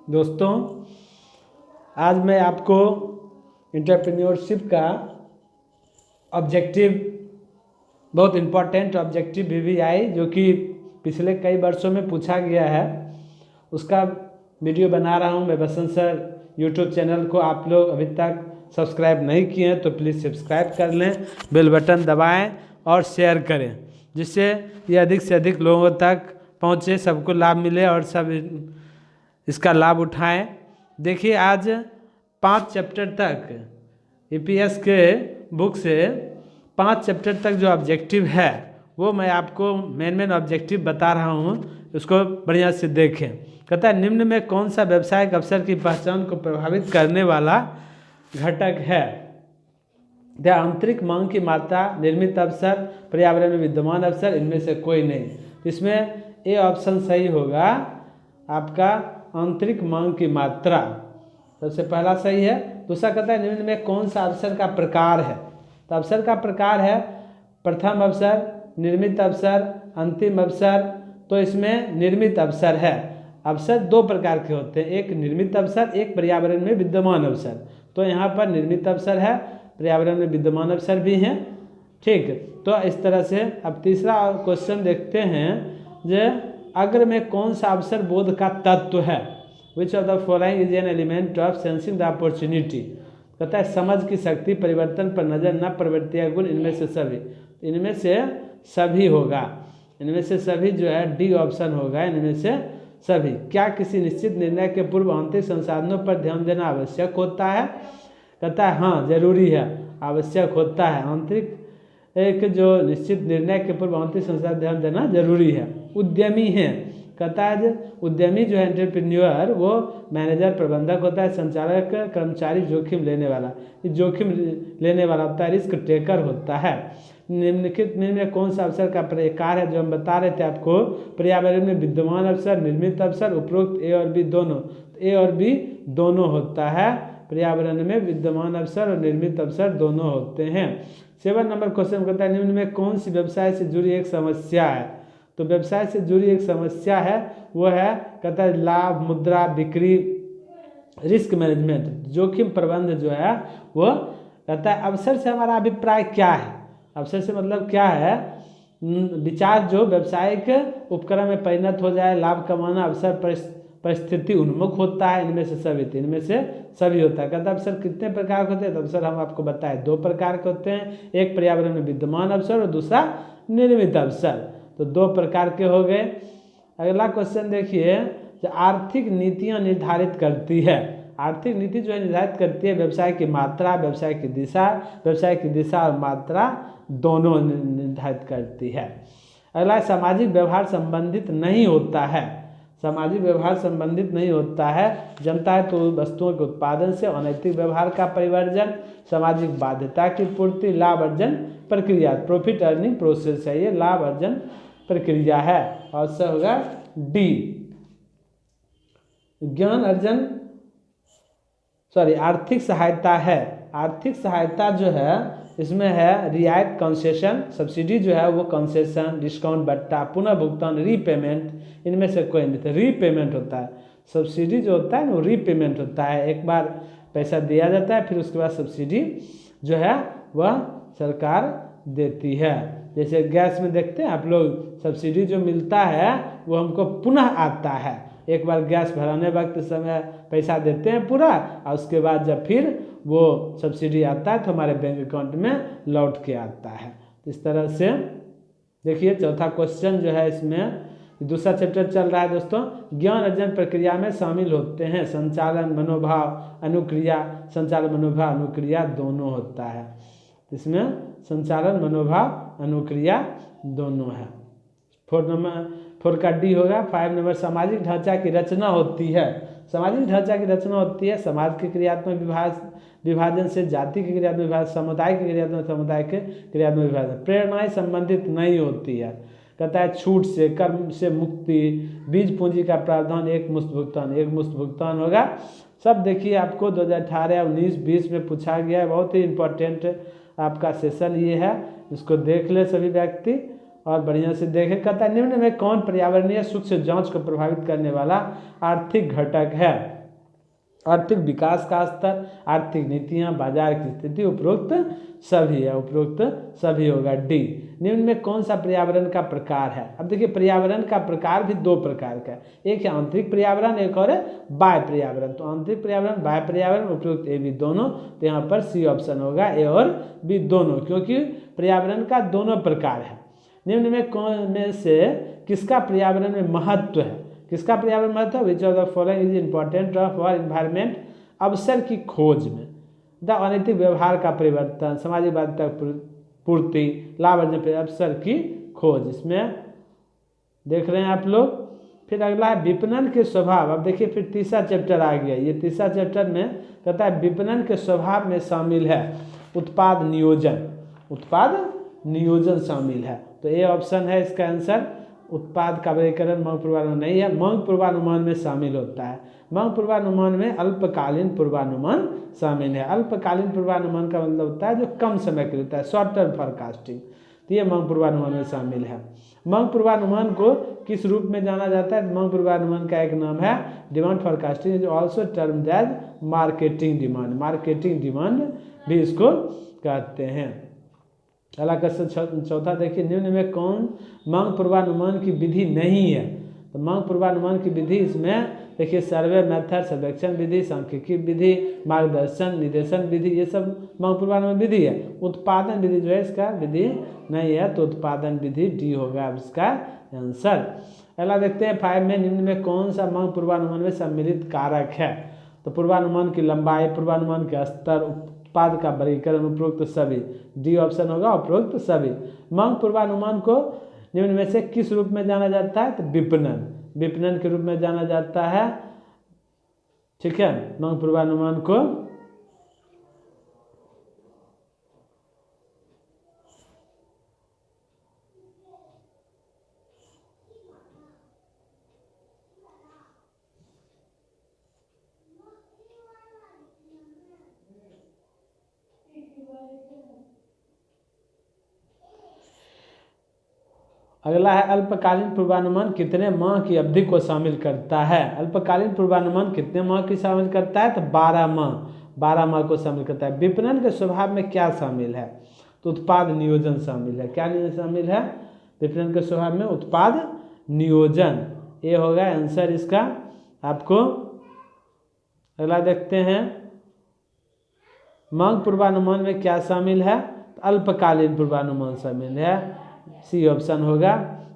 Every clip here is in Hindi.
दोस्तों, आज मैं आपको एंटरप्रेन्योरशिप का ऑब्जेक्टिव, बहुत इम्पोर्टेंट ऑब्जेक्टिव VVI जो कि पिछले कई वर्षों में पूछा गया है, उसका वीडियो बना रहा हूं मैं। बसंत सर यूट्यूब चैनल को आप लोग अभी तक सब्सक्राइब नहीं किए हैं तो प्लीज़ सब्सक्राइब कर लें, बेल बटन दबाएं और शेयर करें, जिससे ये अधिक से अधिक लोगों तक पहुँचे, सबको लाभ मिले और सब इसका लाभ उठाएं। देखिए, आज 5 चैप्टर तक EPS के बुक से 5 चैप्टर तक जो ऑब्जेक्टिव है वो मैं आपको मेन ऑब्जेक्टिव बता रहा हूँ, उसको बढ़िया से देखें। कहता है, निम्न में कौन सा व्यावसायिक अवसर की पहचान को प्रभावित करने वाला घटक है? आंतरिक मांग की मात्रा, निर्मित अवसर, पर्यावरण में विद्यमान अवसर, इनमें से कोई नहीं। इसमें ए ऑप्शन सही होगा आपका, आंतरिक मांग की मात्रा सबसे पहला सही है। दूसरा कहता है, निम्न में कौन सा अवसर का प्रकार है? तो अवसर का प्रकार है प्रथम अवसर, निर्मित अवसर, अंतिम अवसर। तो इसमें निर्मित अवसर है। अवसर 2 प्रकार के होते हैं, एक निर्मित अवसर, एक पर्यावरण में विद्यमान अवसर। तो यहाँ पर निर्मित अवसर है, पर्यावरण में विद्यमान अवसर भी हैं। ठीक, तो इस तरह से अब तीसरा क्वेश्चन देखते हैं, जो अग्र में कौन सा अवसर बोध का तत्व है? Which of the following is an element of sensing the opportunity? कहता है, समझ की शक्ति, परिवर्तन पर नजर, न प्रवृत्ति या गुण, इनमें से सभी। इनमें से सभी होगा, इनमें से सभी जो है डी ऑप्शन होगा, इनमें से सभी। क्या किसी निश्चित निर्णय के पूर्व आंतरिक संसाधनों पर ध्यान देना आवश्यक होता है? कहता है हाँ, जरूरी है, आवश्यक होता है। आंतरिक एक जो निश्चित निर्णय के पूर्व आंतरिक संसाधन ध्यान देना जरूरी है। उद्यमी है, कहता है उद्यमी जो है एंटरप्रेन्योर, वो मैनेजर, प्रबंधक होता है, संचालक, कर्मचारी, जोखिम लेने वाला। जोखिम लेने वाला होता है, रिस्क टेकर होता है। निम्नलिखित में कौन सा अवसर का प्रकार है? जो हम बता रहे थे आपको, पर्यावरण में विद्यमान अवसर, निर्मित अवसर, उपरोक्त ए और बी दोनों। ए और बी दोनों होता है, पर्यावरण में विद्यमान अवसर और निर्मित अवसर दोनों होते हैं। 7 नंबर क्वेश्चन कहता है, निम्न में कौन सी व्यवसाय से जुड़ी एक समस्या है? तो व्यवसाय से जुड़ी एक समस्या है, वो है, कहता है लाभ, मुद्रा, बिक्री, रिस्क मैनेजमेंट, जोखिम प्रबंधन जो है वो। कहता है अवसर से हमारा अभिप्राय क्या है? अवसर से मतलब क्या है? विचार जो व्यावसायिक उपक्रम में परिणत हो जाए, लाभ कमाना, अवसर परिस्थिति उन्मुख होता है, इनमें से सभी। इनमें से सभी होता है। कहता है अवसर कितने प्रकार के होते हैं? तो अवसर हम आपको बताएं 2 प्रकार के होते हैं, एक पर्यावरण में विद्यमान अवसर और दूसरा निर्मित अवसर। तो 2 प्रकार के हो गए। अगला क्वेश्चन देखिए, जो आर्थिक नीतियां निर्धारित करती है। आर्थिक नीति जो है निर्धारित करती है व्यवसाय की मात्रा, व्यवसाय की दिशा और मात्रा दोनों निर्धारित करती है। अगला, सामाजिक व्यवहार संबंधित नहीं होता है। सामाजिक व्यवहार संबंधित नहीं होता है, जनता है तो वस्तुओं के उत्पादन से, अनैतिक व्यवहार का परिवर्जन, सामाजिक बाध्यता की पूर्ति, लाभ अर्जन प्रक्रिया, प्रॉफिट अर्निंग प्रोसेस है, ये लाभ अर्जन प्रक्रिया है। और से होगा डी। ज्ञान अर्जन, आर्थिक सहायता है। आर्थिक सहायता जो है इसमें है रियायत, कंसेशन, सब्सिडी जो है वो कंसेशन, डिस्काउंट, बट्टा, पुनः भुगतान, रीपेमेंट, इनमें से कोई नहीं। तो रीपेमेंट होता है। सब्सिडी जो होता है ना वो रीपेमेंट होता है, एक बार पैसा दिया जाता है, फिर उसके बाद सब्सिडी जो है वह सरकार देती है। जैसे गैस में देखते हैं आप लोग, सब्सिडी जो मिलता है वो हमको पुनः आता है। एक बार गैस भराने वक्त समय पैसा देते हैं पूरा, और उसके बाद जब फिर वो सब्सिडी आता है तो हमारे बैंक अकाउंट में लौट के आता है। इस तरह से देखिए, चौथा क्वेश्चन जो है इसमें, दूसरा चैप्टर चल रहा है दोस्तों। ज्ञान अर्जन प्रक्रिया में शामिल होते हैं संचालन, मनोभाव, अनुक्रिया। संचालन, मनोभाव, अनुक्रिया दोनों होता है। इसमें संचालन, मनोभाव, अनुक्रिया दोनों है। 4 का डी होगा। 5 नंबर, सामाजिक ढांचा की रचना होती है। सामाजिक ढांचा की रचना होती है समाज के क्रियात्मक विभाजन से, जाति के क्रियात्मक विभाजन, समुदाय के क्रियात्मक, समुदाय के क्रियात्मक विभाजन। प्रेरणाएं संबंधित नहीं होती है। कहता है छूट से, कर्म से मुक्ति, बीज पूंजी का प्रावधान, एक मुश्त भुगतान होगा। सब देखिए आपको 2018, 19, 20 में पूछा गया है। बहुत ही इम्पोर्टेंट आपका सेशन ये है, इसको देख ले सभी व्यक्ति और बढ़िया से देखें। कहता है निम्न में कौन पर्यावरणीय सुख से जांच को प्रभावित करने वाला आर्थिक घटक है? आर्थिक विकास का स्तर, आर्थिक नीतियां, बाजार की स्थिति, उपरोक्त सभी है, उपरोक्त सभी होगा डी। निम्न में कौन सा पर्यावरण का प्रकार है? अब देखिए पर्यावरण का प्रकार भी दो प्रकार का है, एक है आंतरिक पर्यावरण, एक और है बाह्य पर्यावरण। तो आंतरिक पर्यावरण, बाह्य पर्यावरण, उपरोक्त ए बी दोनों, तो यहाँ पर सी ऑप्शन होगा, ए और बी दोनों, क्योंकि पर्यावरण का दोनों प्रकार है। निम्न में कौन में से किसका पर्यावरण में महत्व है? किसका पर्यावरण महत्व है? Which of the following is important for environment? अवसर की खोज में, द अनैतिक व्यवहार का परिवर्तन, सामाजिक बाध्यता पूर्ति, लाभ अर्जन पे अवसर की खोज, इसमें देख रहे हैं आप लोग। फिर अगला है विपणन के स्वभाव। अब देखिए फिर तीसरा चैप्टर आ गया। ये तीसरा चैप्टर में कहता है विपणन के स्वभाव में शामिल है उत्पाद नियोजन, उत्पाद नियोजन शामिल है। तो ये ऑप्शन है इसका आंसर। उत्पाद का वर्गीकरण मांग पूर्वानुमान नहीं है, मांग पूर्वानुमान में शामिल होता है। मांग पूर्वानुमान में अल्पकालीन पूर्वानुमान शामिल है। अल्पकालीन पूर्वानुमान का मतलब होता है जो कम समय के लिए होता है, शॉर्ट टर्म फोरकास्टिंग, तो ये मांग पूर्वानुमान में शामिल है। मांग पूर्वानुमान को किस रूप में जाना जाता है? मांग पूर्वानुमान का एक नाम है डिमांड फोरकास्टिंग, जो also termed as marketing demand, marketing demand भी इसको कहते हैं। अगला क्वेश्चन चौथा देखिए, निम्न में कौन मांग पूर्वानुमान की विधि नहीं है? तो मांग पूर्वानुमान की विधि इसमें देखिए सर्वे मेथड, सर्वेक्षण विधि, सांख्यिकी विधि, मार्गदर्शन निर्देशन विधि, ये सब मांग पूर्वानुमान विधि है। उत्पादन विधि जो है इसका विधि नहीं है, तो उत्पादन विधि डी होगा अब इसका आंसर। अगला देखते हैं 5 में, निम्न में कौन सा मांग पूर्वानुमान में सम्मिलित कारक है? तो पूर्वानुमान की लंबाई, पूर्वानुमान के स्तर, उत्पाद का वर्गीकरण, उपरोक्त सभी, डी ऑप्शन होगा उपरोक्त सभी। मांग पूर्वानुमान को निम्न में से किस रूप में जाना जाता है? तो विपणन, विपणन के रूप में जाना जाता है। ठीक है, मांग पूर्वानुमान को अगला है अल्पकालीन पूर्वानुमान कितने माह की अवधि को शामिल करता है? अल्पकालीन पूर्वानुमान कितने माह की शामिल करता है? तो 12 माह, 12 माह को शामिल करता है। विपणन के स्वभाव में क्या शामिल है? तो उत्पाद नियोजन शामिल है। क्या शामिल है विपणन के स्वभाव में? उत्पाद नियोजन, ये होगा आंसर इसका आपको। अगला देखते हैं, मांग पूर्वानुमान में क्या शामिल है? तो अल्पकालीन पूर्वानुमान शामिल है, सी ऑप्शन होगा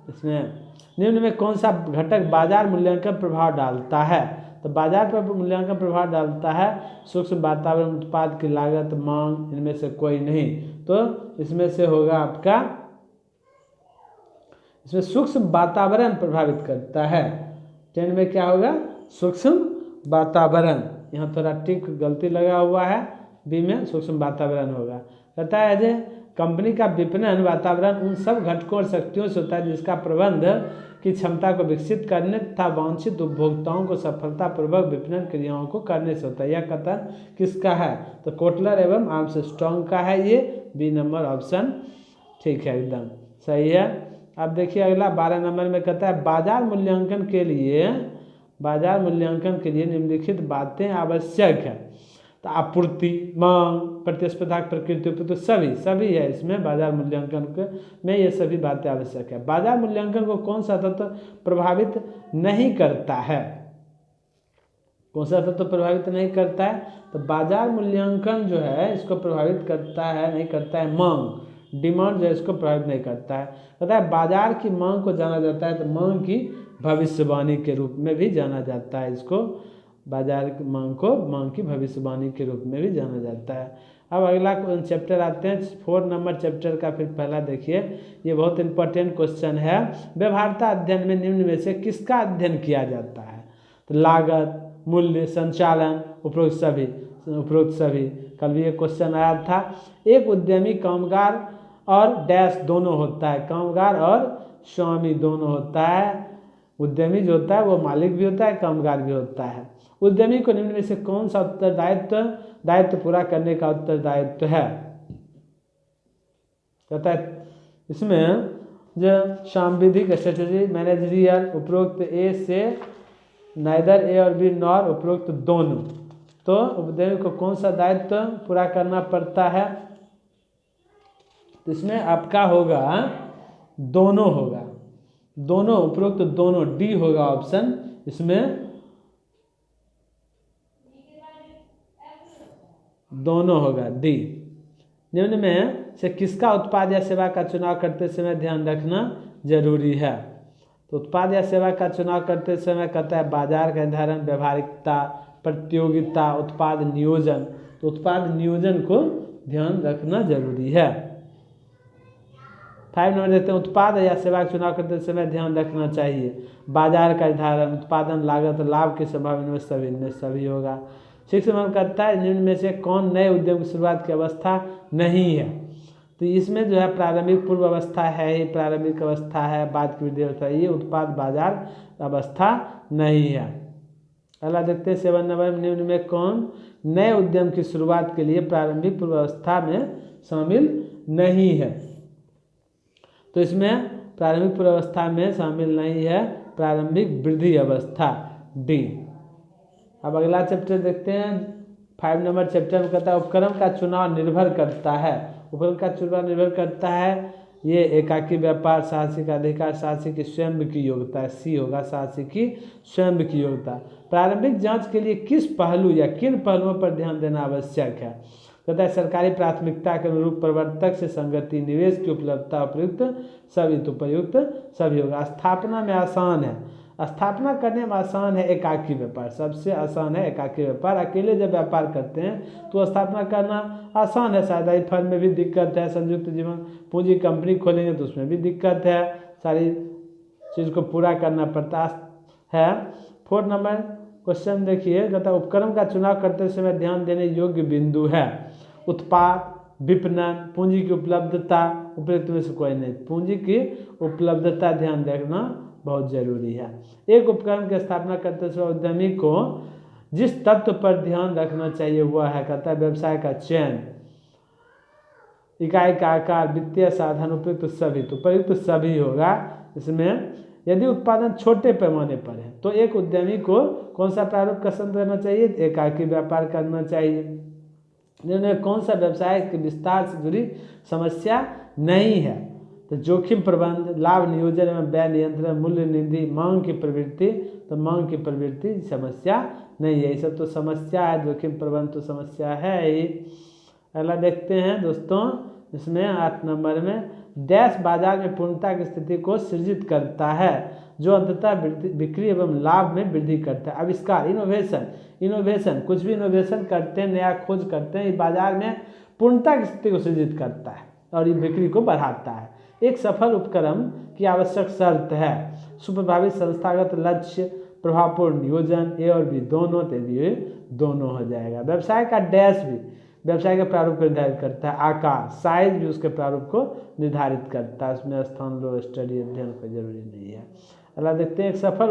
इसमें। निम्न में कौन सा घटक बाजार मूल्यांकन प्रभाव डालता है? तो बाजार पर मूल्यांकन प्रभाव डालता है सूक्ष्म वातावरण, उत्पाद की लागत, मांग, इनमें से कोई नहीं। तो इसमें से होगा आपका, इसमें सूक्ष्म वातावरण प्रभावित करता है। 10 में क्या होगा? सूक्ष्म वातावरण, यहाँ थोड़ा टिक गलती लगा हुआ है, बी में सूक्ष्म वातावरण होगा। कहता है जे कंपनी का विपणन वातावरण उन सब घटकों और शक्तियों से होता है जिसका प्रबंध की क्षमता को विकसित करने तथा वांछित उपभोक्ताओं को सफलतापूर्वक विपणन क्रियाओं को करने से होता है। यह कथन किसका है? तो कोटलर एवं आर्मस्ट्रॉन्ग का है, ये बी नंबर ऑप्शन ठीक है, एकदम सही है। अब देखिए अगला 12 नंबर में कहता है बाजार मूल्यांकन के लिए, बाजार मूल्यांकन के लिए निम्नलिखित बातें आवश्यक है। तो आपूर्ति, मांग, प्रतिस्पर्धा प्रकृति, तो सभी है इसमें बाजार मूल्यांकन के में, ये सभी बातें आवश्यक है। बाजार मूल्यांकन को कौन सा तत्व प्रभावित नहीं करता है? कौन सा तत्व प्रभावित नहीं करता है? तो बाजार मूल्यांकन जो है इसको प्रभावित करता है, नहीं करता है मांग, डिमांड जो है इसको प्रभावित नहीं करता है। कहता है बाजार की मांग को जाना जाता है, तो मांग की भविष्यवाणी के रूप में भी जाना जाता है इसको, बाजार की मांग को मांग की भविष्यवाणी के रूप में भी जाना जाता है। अब अगला चैप्टर आते हैं 4 नंबर चैप्टर का। फिर पहला देखिए, ये बहुत इंपॉर्टेंट क्वेश्चन है। व्यवहार्यता अध्ययन में निम्न में से किसका अध्ययन किया जाता है? तो लागत, मूल्य, संचालन, उपरोक्त सभी, उपरोक्त सभी। कल भी एक क्वेश्चन आया था। एक उद्यमी कामगार और डैश दोनों होता है, कामगार और स्वामी दोनों होता है। उद्यमी जो होता है वो मालिक भी होता है, कामगार भी होता है। उद्यमी को निम्न में से कौन सा दायित्व पूरा करने का उत्तरदायित्व है? कहता है इसमें जो सांविधिक स्ट्रेटेजी मैनेजरियल उपरोक्त ए से नाइदर ए और बी नॉर उपरोक्त दोनों। तो उद्यमी को कौन सा दायित्व पूरा करना पड़ता है? इसमें आपका होगा दोनों होगा, दोनों उपरोक्त दोनों, डी होगा ऑप्शन इसमें, दोनों होगा डी। निम्न में से किसका उत्पाद या सेवा का चुनाव करते समय ध्यान रखना जरूरी है? तो उत्पाद या सेवा का चुनाव करते समय कहता है बाजार का निर्धारण, व्यवहारिकता, प्रतियोगिता, उत्पाद नियोजन। तो उत्पाद नियोजन को ध्यान रखना जरूरी है। 5 नंबर देखते हैं, उत्पाद या सेवा का चुनाव करते समय ध्यान रखना चाहिए बाजार का निर्धारण, उत्पादन लागत, लाभ की संभावना, इनमें सभी होगा। 6 नंबर करता है निम्न में से कौन नए उद्यम की शुरुआत की अवस्था नहीं है? तो इसमें जो है प्रारंभिक पूर्व अवस्था है, ये प्रारंभिक अवस्था है, बाद की वृद्धि अवस्था, ये उत्पाद बाजार अवस्था नहीं है। अगला देखते हैं 7 नंबर, निम्न में कौन नए उद्यम की शुरुआत के लिए प्रारंभिक पूर्व अवस्था में शामिल नहीं है? तो इसमें प्रारंभिक पूर्व अवस्था में शामिल नहीं है प्रारंभिक वृद्धि अवस्था, डी। अब अगला चैप्टर देखते हैं 5 नंबर चैप्टर में कहता है उपक्रम का चुनाव निर्भर करता है। उपक्रम का चुनाव निर्भर करता है ये एकाकी व्यापार, साहसिक अधिकार, साहसिक की स्वयं की योग्यता, सी होगा साहसिक की स्वयं की योग्यता। प्रारंभिक जांच के लिए किस पहलू या किन पहलुओं पर ध्यान देना आवश्यक है? कहता है सरकारी प्राथमिकता के अनुरूप प्रवर्तक से संगति, निवेश की उपलब्धता, उपयुक्त सभी, तो प्रयुक्त सभी होगा। स्थापना में आसान है, स्थापना करने में आसान है एकाकी व्यापार, सबसे आसान है एकाकी व्यापार। अकेले जब व्यापार करते हैं तो स्थापना करना आसान है, साझेदारी फर्म में भी दिक्कत है, संयुक्त जीवन पूंजी कंपनी खोलेंगे तो उसमें भी दिक्कत है, सारी चीज़ को पूरा करना पड़ता है। 4 नंबर क्वेश्चन देखिए, कहता है उपक्रम का चुनाव करते समय ध्यान देने योग्य बिंदु है उत्पाद, विपणन, पूंजी की उपलब्धता, उपयुक्त में से कोई नहीं। पूंजी की उपलब्धता ध्यान रखना बहुत जरूरी है। एक उपक्रम की स्थापना करते समय उद्यमी को जिस तत्व पर ध्यान रखना चाहिए वह है, कहता है व्यवसाय का चयन, इकाई का आकार, वित्तीय साधन, उपयुक्त सभी, तो प्रयुक्त सभी होगा। इसमें यदि उत्पादन छोटे पैमाने पर है तो एक उद्यमी को कौन सा प्रारूप पसंद करना चाहिए? एकाकी व्यापार करना चाहिए। जिन्हें कौन सा व्यवसाय के विस्तार से जुड़ी समस्या नहीं है? तो जोखिम प्रबंध, लाभ नियोजन एवं व्यय नियंत्रण, मूल्य निधि, मांग की प्रवृत्ति, तो मांग की प्रवृत्ति समस्या नहीं है, ये सब तो समस्या है, जोखिम प्रबंध तो समस्या है ही। अगला देखते हैं दोस्तों, इसमें 8 नंबर में डैश बाजार में पूर्णता की स्थिति को सृजित करता है जो अंततः बिक्री एवं लाभ में वृद्धि करता है। आविष्कार, इनोवेशन, कुछ भी इनोवेशन करते हैं, नया खोज करते हैं, ये बाजार में पूर्णता की स्थिति को सृजित करता है और ये बिक्री को बढ़ाता है। एक सफल उपक्रम की आवश्यक शर्त है सुप्रभावित संस्थागत लक्ष्य, प्रभावपूर्ण नियोजन, ए और बी दोनों, तो ये दोनों हो जाएगा। व्यवसाय का डैश भी व्यवसाय के प्रारूप को निर्धारित करता है, आकार, साइज भी उसके प्रारूप को निर्धारित करता है, उसमें स्थान, लो, स्टडी, अध्ययन कोई जरूरी नहीं है। अगला देखते हैं, एक सफल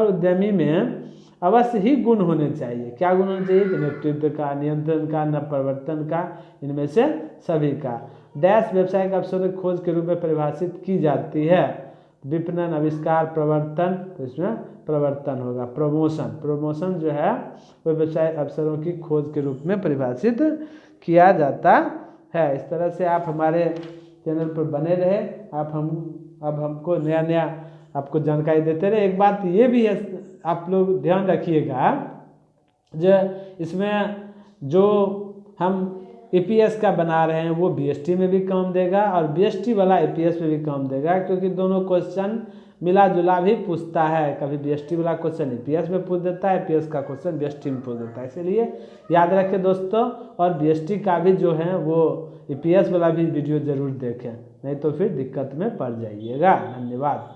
उद्यमी में अवश्य ही गुण होने चाहिए। क्या गुण होने चाहिए? नेतृत्व का, नियंत्रण का, नवप्रवर्तन का, इनमें से सभी का। डैश व्यवसाय के अवसरों की खोज के रूप में परिभाषित की जाती है, विपणन, आविष्कार, प्रवर्तन, तो इसमें प्रवर्तन होगा। प्रमोशन जो है वो व्यवसाय अवसरों की खोज के रूप में परिभाषित किया जाता है। इस तरह से आप हमारे चैनल पर बने रहे, अब हमको नया आपको जानकारी देते रहे। एक बात ये भी है, आप लोग ध्यान रखिएगा, जो इसमें जो हम EPS का बना रहे हैं वो BST में भी काम देगा और BST वाला EPS में भी काम देगा, क्योंकि दोनों क्वेश्चन मिला जुला भी पूछता है। कभी BST वाला क्वेश्चन EPS में पूछ देता है, EPS का क्वेश्चन BST में पूछ देता है, इसलिए याद रखें दोस्तों। और BST का भी जो है वो EPS वाला भी वीडियो ज़रूर देखें, नहीं तो फिर दिक्कत में पड़ जाइएगा। धन्यवाद।